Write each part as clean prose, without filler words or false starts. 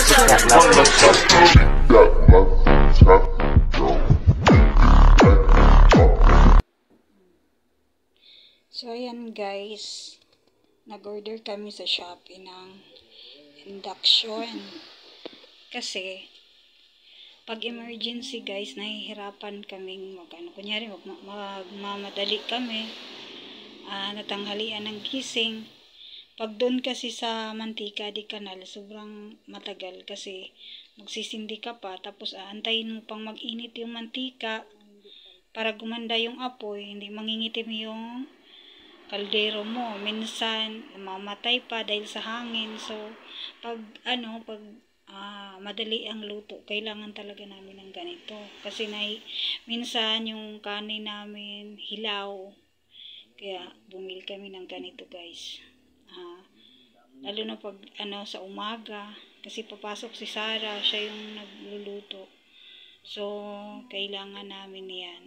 So ayan guys, nag-order kami sa Shopee ng induction. Kasi pag emergency guys, nahihirapan kaming kunyari magmamadali kami, natanghalian ng gising. Pag doon kasi sa mantika di kanal, sobrang matagal kasi magsisindi ka pa, tapos aantayin mo pang mag-init yung mantika para gumanda yung apoy, hindi mangingitim yung kaldero mo. Minsan mamatay pa dahil sa hangin. So pag madali ang luto, kailangan talaga namin ng ganito kasi minsan yung kanin namin hilaw, kaya bumili kami ng ganito guys. Lalo na pag sa umaga, kasi papasok si Sarah, siya yung nagluluto, so kailangan namin yan.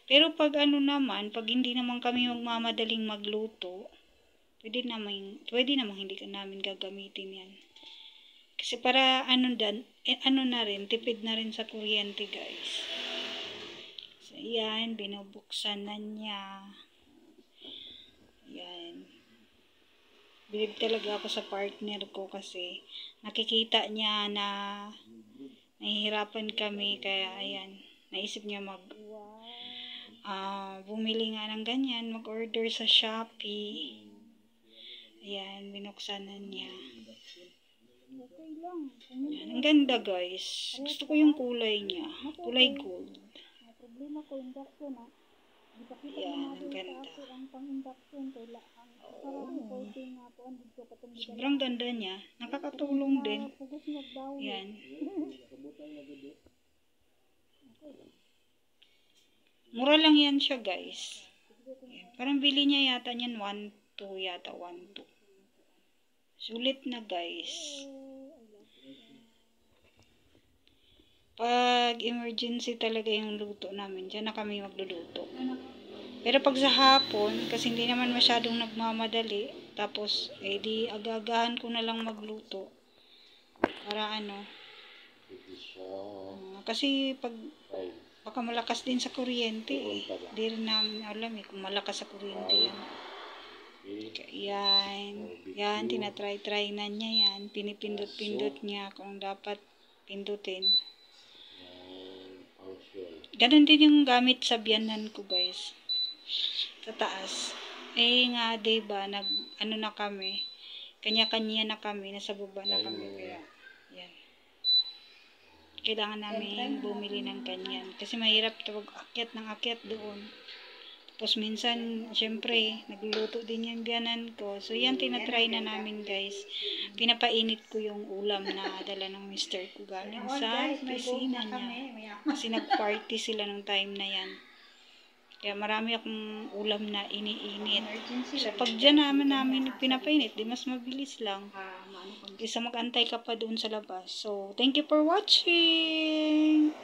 Pero pag pag hindi naman kami magmamadaling magluto, pwede naman hindi namin gagamitin yan. Kasi para na rin, tipid na rin sa kuryente guys. So yan, binubuksan na niya. Yan. Bilib talaga ako sa partner ko kasi nakikita niya na nahihirapan kami, kaya ayan, naisip niya bumili nga ng ganyan, mag-order sa Shopee. Ayan, binuksan na niya. Ayan, ang ganda guys. Gusto ko yung kulay niya. Kulay gold. Ayan, ang ganda. Sobrang ganda niya. Nakakatulong din. Ayan. Mura lang yan siya guys. Ayan. Parang bili niya yata niyan 1.2 yata, 1.2. Sulit na guys. Pag emergency talaga yung luto namin, dyan na kami magluluto. Pero pag sa hapon, kasi hindi naman masyadong nagmamadali, tapos di agagahan ko na lang magluto. Para kasi baka malakas din sa kuryente Di rin namin alam kung malakas sa kuryente yan. Yan, tinatry na niya yan. Pinipindot niya kung dapat pindutin. Ganon din yung gamit sa biyanan ko guys. Sa taas. Nga diba, na kami. Kanya-kanya na kami. Nasa baba na kami. Kaya, yan. Kailangan namin bumili ng kanyan. Kasi mahirap akyat ng akyat doon. Tapos minsan, syempre, nagluluto din yung biyanan ko. So, yan, tinatry na namin guys. Pinapainit ko yung ulam na dala ng mister ko galing sa kusina niya. Kasi nag-party sila nung time na yan. Kaya marami akong ulam na iniinit. So, pag dyan namin pinapainit, di mas mabilis lang. Kaysa mag-antay ka pa doon sa labas. So, thank you for watching!